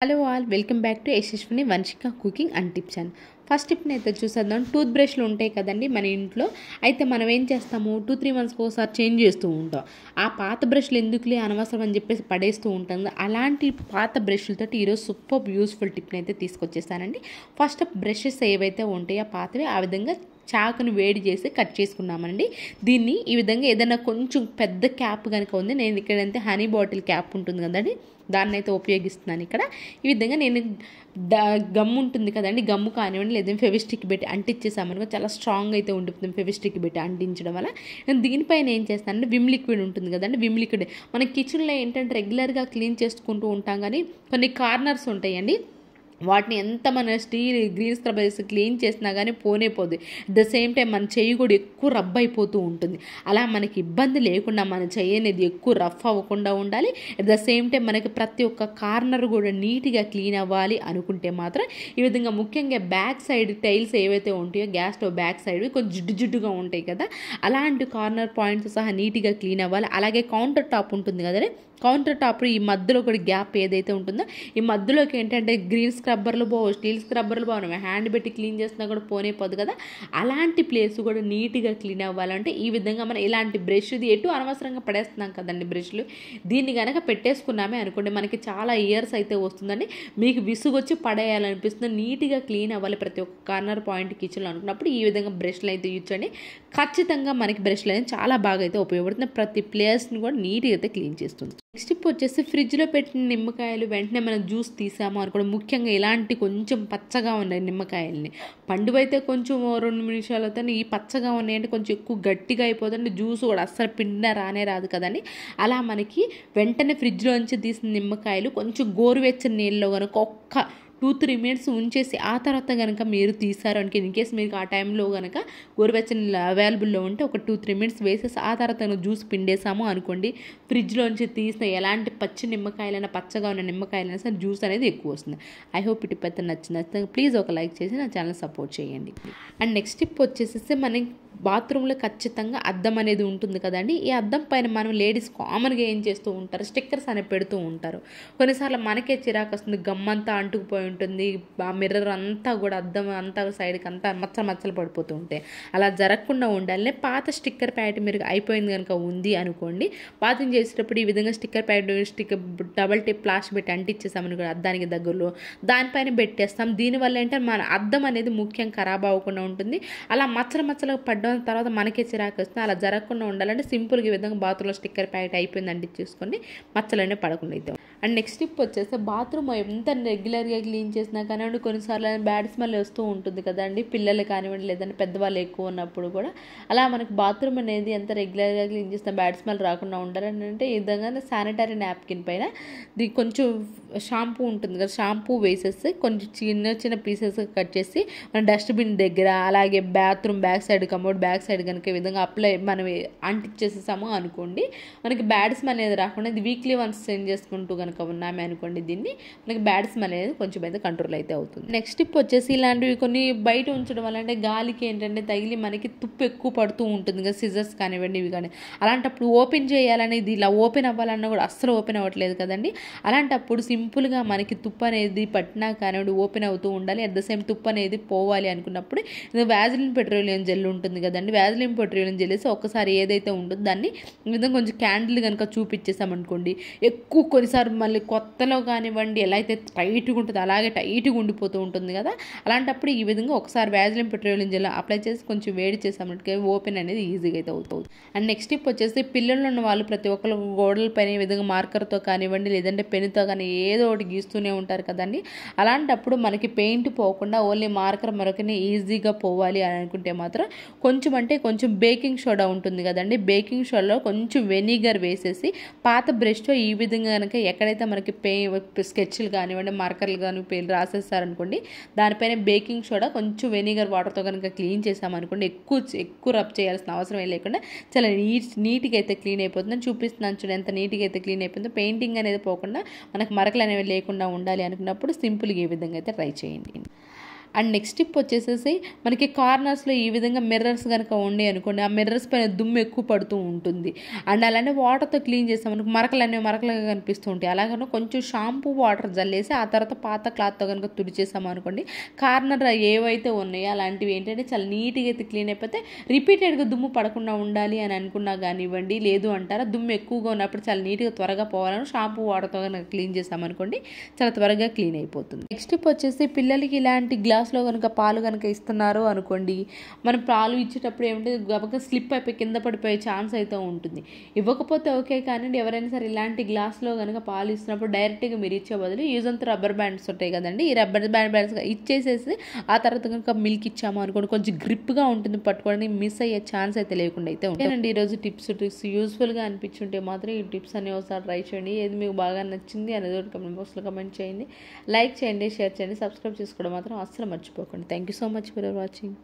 Hello all welcome back to Yashaswini Vamshika cooking and tips and first టిప్ని అయితే చూసేద్దాం. Tooth బ్రష్లు ఉంటాయి కదండి మన ఇంట్లో. అయితే మనం ఏం చేస్తాము 2-3 మంత్స్కి ఒకసారి చేంజ్ చేస్తూ ఉంటాం. ఆ పాత బ్రష్లు ఎందుకులే అనవసరం అని చెప్పేసి పడేస్తూ ఉంటాం. అలాంటి పాత బ్రష్లతో ఈరోజు సూపర్ యూస్ఫుల్ టిప్ని అయితే తీసుకొచ్చేస్తానండి. ఫస్ట్ బ్రషెస్ ఏవైతే ఉంటాయో పాతవి ఆ విధంగా చాకుని వేడి చేసి కట్ చేసుకున్నామండి. దీన్ని ఈ విధంగా ఏదైనా కొంచెం పెద్ద క్యాప్ కనుక ఉంది, నేను ఇక్కడంతే హనీ బాటిల్ క్యాప్ ఉంటుంది కదండి, దాన్ని అయితే ఉపయోగిస్తున్నాను ఇక్కడ. ఈ విధంగా నేను గమ్ ఉంటుంది కదండి, గమ్ము కానివ్వండి లేదంటే ఫెవిస్టిక్ పెట్టి అంటించేసామనుకో చాలా స్ట్రాంగ్ అయితే ఉంటుంది. ఫెవిస్టిక్ పెట్టి అంటించడం వల్ల నేను దీనిపైన ఏం చేస్తానంటే విమ్ లిక్విడ్ ఉంటుంది కదండి, విమ్ లిక్విడ్ మన కిచెన్లో ఏంటంటే రెగ్యులర్గా క్లీన్ చేసుకుంటూ ఉంటాం, కానీ కొన్ని కార్నర్స్ ఉంటాయండి, వాటిని ఎంత మన గ్రీన్ స్క్రబ్ వేసి క్లీన్ చేసినా కానీ పోనే పోదు. అట్ ద సేమ్ టైం మన చెయ్యి కూడా ఎక్కువ రబ్ అయిపోతూ ఉంటుంది. అలా మనకి ఇబ్బంది లేకుండా మన చెయ్యి అనేది ఎక్కువ రఫ్ అవ్వకుండా ఉండాలి. అట్ ద సేమ్ టైం మనకి ప్రతి ఒక్క కార్నర్ కూడా నీట్గా క్లీన్ అవ్వాలి అనుకుంటే మాత్రం ఈ విధంగా ముఖ్యంగా బ్యాక్ సైడ్ టైల్స్ ఏవైతే ఉంటాయో గ్యాస్ స్టవ్ బ్యాక్ సైడ్ కొంచెం జిడ్డుగా ఉంటాయి కదా, అలాంటి కార్నర్ పాయింట్స్ సహా నీట్గా క్లీన్ అవ్వాలి. అలాగే కౌంటర్ టాప్ ఉంటుంది కదండి, కౌంటర్ టాప్ ఈ మధ్యలో కూడా గ్యాప్ ఏదైతే ఉంటుందో ఈ మధ్యలోకి ఏంటంటే గ్రీన్ స్క్రబ్బర్లు పోవు, స్టీల్ స్క్రబ్బర్లు పోవు, హ్యాండ్ పెట్టి క్లీన్ చేసినా కూడా పోనే పోదు కదా, అలాంటి ప్లేస్ కూడా నీట్గా క్లీన్ అవ్వాలంటే ఈ విధంగా మనం ఇలాంటి బ్రష్, ఇది ఎటు అనవసరంగా పడేస్తున్నాం కదండి బ్రష్లు, దీన్ని కనుక పెట్టేసుకున్నామే అనుకోండి మనకి చాలా ఇయర్స్ అయితే వస్తుందండి. మీకు విసుగొచ్చి పడేయాలనిపిస్తుంది, నీట్గా క్లీన్ అవ్వాలి ప్రతి ఒక్క కార్నర్ పాయింట్ కిచెన్లో అనుకున్నప్పుడు ఈ విధంగా బ్రష్లు అయితే యూజ్ చేయండి. ఖచ్చితంగా మనకి బ్రష్లు అనేది చాలా బాగా అయితే ఉపయోగపడుతుంది, ప్రతి ప్లేస్ని కూడా నీట్గా అయితే క్లీన్ చేస్తుంది. నెక్స్ట్ టిప్ వచ్చేసి ఫ్రిడ్జ్లో పెట్టిన నిమ్మకాయలు వెంటనే మనం జ్యూస్ తీసాము అనుకోండి, ముఖ్యంగా ఇలాంటి కొంచెం పచ్చగా ఉన్నాయి నిమ్మకాయలని, పండువైతే కొంచెం 2 నిమిషాలు అవుతాయి, ఈ పచ్చగా ఉన్నాయంటే కొంచెం ఎక్కువ గట్టిగా అయిపోతుంది, జ్యూస్ కూడా అస్సలు పిండినా రానే రాదు కదండి. అలా మనకి వెంటనే ఫ్రిడ్జ్లోంచి తీసిన నిమ్మకాయలు కొంచెం గోరువెచ్చని నీళ్ళలో కనుక ఒక్క 2-3 మినిట్స్ ఉంచేసి ఆ తర్వాత కనుక మీరు తీసారు అనుకో, ఇన్ కేస్ మీకు ఆ టైంలో కనుక గోరువెచ్చని అవైలబుల్లో ఉంటే ఒక 2-3 మినిట్స్ వేసేసి ఆ తర్వాత జ్యూస్ పిండేసాము అనుకోండి, ఫ్రిడ్జ్లోంచి తీసిన ఎలాంటి పచ్చి నిమ్మకాయలైనా పచ్చగా ఉన్న నిమ్మకాయలైనా సరే జ్యూస్ అనేది ఎక్కువ వస్తుంది. ఐ హోప్ ఈ టిప్ అయితే నచ్చితే ప్లీజ్ ఒక లైక్ చేసి నా ఛానల్ సపోర్ట్ చేయండి. అండ్ నెక్స్ట్ టిప్ వచ్చేసి మనకి బాత్రూంలో ఖచ్చితంగా అద్దం అనేది ఉంటుంది కదండి, ఈ అద్దం పైన మనం లేడీస్ కామన్గా ఏం చేస్తూ ఉంటారు, స్టిక్కర్స్ అనేవి పెడుతూ ఉంటారు. కొన్నిసార్లు మనకే చిరాకు వస్తుంది, గమ్మంతా అంటుకుపోయి ఉంటుంది, ఆ మిర్రర్ అంతా కూడా అద్దం అంతా సైడ్కి అంతా మచ్చలు పడిపోతూ ఉంటాయి. అలా జరగకుండా ఉండాలి. పాత స్టిక్కర్ ప్యాడ్ మీరు అయిపోయింది కనుక ఉంది అనుకోండి, బాతింగ్ చేసేటప్పుడు ఈ విధంగా sticker pad double tip plastic పెట్టి అంటించేసామని కూడా అద్దానికి దగ్గరలో దానిపైన పెట్టేస్తాం. దీనివల్ల ఏంటంటే మన అద్దం అనేది ముఖ్యం ఖరాబ్ అవ్వకుండా ఉంటుంది. అలా మచ్చలు పడ్డం తర్వాత మనకే చిరాకు వస్తుంది. అలా జరగకుండా ఉండాలంటే సింపుల్గా ఈ విధంగా బాత్రూంలో స్టిక్కర్ ప్యాకెట్ అయిపోయింది అంటించేసుకోండి, మచ్చలనే పడకుండా అయితే. అండ్ నెక్స్ట్ టిప్ వచ్చేసి బాత్రూమ్ ఎంత రెగ్యులర్గా క్లీన్ చేసినా కానివ్వండి కొన్నిసార్లు బ్యాడ్ స్మెల్ వస్తూ ఉంటుంది కదండి, పిల్లలు కానివ్వండి లేదంటే పెద్దవాళ్ళు ఎక్కువ ఉన్నప్పుడు కూడా. అలా మనకి బాత్రూమ్ అనేది ఎంత రెగ్యులర్గా క్లీన్ చేసినా బ్యాడ్ స్మెల్ రాకుండా ఉండాలని అంటే ఈ విధంగా శానిటరీ నాప్కిన్ పైన కొంచెం షాంపూ ఉంటుంది కదా, షాంపూ వేసేసి కొంచెం చిన్న పీసెస్ కట్ చేసి మన డస్ట్బిన్ దగ్గర అలాగే bathroom back side commode back side కనుక ఈ విధంగా మనం అంటించేసేసాము అనుకోండి, మనకి బ్యాడ్ స్మెల్ అనేది రాకుండా ఇది వీక్లీ వన్స్ చేంజ్ చేసుకుంటూ కనుక ఉన్నామే అనుకోండి, దీన్ని మనకి బ్యాడ్ స్మెల్ అనేది కొంచెం అయితే కంట్రోల్ అయితే అవుతుంది. నెక్స్ట్ టిప్ వచ్చేసి ఇలాంటివి కొన్ని బయట ఉంచడం వల్ల అంటే గాలికి ఏంటంటే తగిలి మనకి తుప్పు ఎక్కువ పడుతూ ఉంటుంది కదా, సిజర్స్ కానివ్వండి ఇవి కానీ, అలాంటప్పుడు ఓపెన్ చేయాలనేది ఇలా ఓపెన్ అవ్వాలన్నా కూడా అస్సలు ఓపెన్ అవ్వట్లేదు కదండి, అలాంటప్పుడు సింపుల్గా మనకి తుప్పు అనేది పట్టినా కానివ్వండి ఓపెన్ అవుతూ ఉండాలి. అట్ ద సేమ్ తుప్పు అనేది పోవాలి అనుకున్నప్పుడు వ్యాజిలిన్ పెట్రోలియం జెల్ ఉంటుంది కదండి, వ్యాజిలిన్ పెట్రోలియం జెల్ వేసి ఒక్కసారి ఏదైతే ఉంటుందో దాన్ని ఈ విధంగా కొంచెం క్యాండిల్ కనుక చూపించేసామనుకోండి, ఎక్కువ కొన్నిసార్లు మళ్ళీ కొత్తలో కానివ్వండి ఎలా అయితే టైట్గా ఉంటుందో అలాగే టైట్గా ఉండిపోతూ ఉంటుంది కదా, అలాంటప్పుడు ఈ విధంగా ఒకసారి వ్యాజిలిన్ పెట్రోలియం జెల్ అప్లై చేసి కొంచెం వేడి చేసామంటే ఓపెన్ అనేది ఈజీగా అయితే అవుతుంది. అండ్ నెక్స్ట్ టిప్ వచ్చేసి పిల్లలు ఉన్న వాళ్ళు ప్రతి ఒక్కరు గోడల పైన ఈ విధంగా మార్కర్తో కానివ్వండి లేదంటే పెన్నుతో కానీ ఏదో ఒకటి గీస్తూనే ఉంటారు కదండి, అలాంటప్పుడు మనకి పెయింట్ పోకుండా ఓన్లీ మార్కర్ మరొకనే ఈజీగా పోవాలి అని అనుకుంటే మాత్రం కొంచెం బేకింగ్ సోడా ఉంటుంది కదండి, బేకింగ్ సోడాలో కొంచెం వెనిగర్ వేసేసి పాత బ్రష్తో ఈ విధంగా కనుక ఎక్కడైతే మనకి స్కెచ్లు కానివ్వండి మార్కర్లు కానీ రాసేస్తారనుకోండి, దానిపైన బేకింగ్ సోడా కొంచెం వెనిగర్ వాటర్తో కనుక క్లీన్ చేసామనుకోండి, ఎక్కువ రబ్ చేయాల్సిన అవసరం లేకుండా చాలా నీట్గా అయితే క్లీన్ అయిపోతుందని చూపిస్తున్నాను చూడండి, ఎంత నీట్గా అయితే క్లీన్ అయిపోతుందో. పెయింటింగ్ అనేది పోకుండా మనకు మరకలు అనేవి లేకుండా ఉండాలి అనుకున్నప్పుడు సింపుల్గా ఈ విధంగా అయితే ట్రై చేయండి. అండ్ నెక్స్ట్ టిప్ వచ్చేసేసి మనకి కార్నర్స్లో ఈ విధంగా మిర్రర్స్ కనుక ఉండే అనుకోండి, ఆ మిర్రర్స్ పైన దుమ్ము ఎక్కువ పడుతూ ఉంటుంది. అండ్ అలానే వాటర్తో క్లీన్ చేస్తాం మనకు మరకలుగా కనిపిస్తూ ఉంటాయి. అలాగనే కొంచెం షాంపూ వాటర్ జల్లేసి ఆ తర్వాత పాత క్లాత్తో కనుక తుడిచేసాము అనుకోండి, కార్నర్ ఏవైతే ఉన్నాయో అలాంటివి ఏంటంటే చాలా నీట్గా అయితే క్లీన్ అయిపోతే రిపీటెడ్గా దుమ్ము పడకుండా ఉండాలి అని అనుకున్నా కానివ్వండి, లేదు అంటారా దుమ్ము ఎక్కువగా ఉన్నప్పుడు చాలా నీట్గా త్వరగా పోవాలని షాంపూ వాటర్తో కనుక క్లీన్ చేసామనుకోండి చాలా త్వరగా క్లీన్ అయిపోతుంది. నెక్స్ట్ టిప్ వచ్చేసి పిల్లలకి ఇలాంటి గ్లాస్లో కనుక పాలు కనుక ఇస్తున్నారు అనుకోండి, మనం పాలు ఇచ్చేటప్పుడు ఏమిటి గబగబా స్లిప్ అయిపోయి కింద పడిపోయే ఛాన్స్ అయితే ఉంటుంది. ఇవ్వకపోతే ఓకే, కానీ ఎవరైనా సరే ఇలాంటి గ్లాస్లో కనుక పాలు ఇస్తున్నప్పుడు డైరెక్ట్గా మీరు ఇచ్చే బదులు యూజ్ అంతా రబ్బర్ బ్యాండ్స్ ఉంటాయి కదండి, ఈ రబ్బర్ బ్యాండ్స్ ఇచ్చేసేసి ఆ తర్వాత కనుక మిల్క్ ఇచ్చాము అనుకోండి కొంచెం గ్రిప్గా ఉంటుంది, పట్టుకోవడానికి మిస్ అయ్యే ఛాన్స్ అయితే లేకుండా అయితే ఉంటాయండి. ఈరోజు టిప్స్ యూస్ఫుల్గా అనిపించుంటే మాత్రం ఈ టిప్స్ అన్ని ఒకసారి ట్రై చేయండి. ఏది మీకు బాగా నచ్చింది అనేది కమెంట్ బాక్స్లో కమెంట్ చేయండి, లైక్ చేయండి, షేర్ చేయండి, సబ్స్క్రైబ్ చేసుకోవడం మాత్రం అస్సలు మర్చిపోకండి. Thank you so much for watching.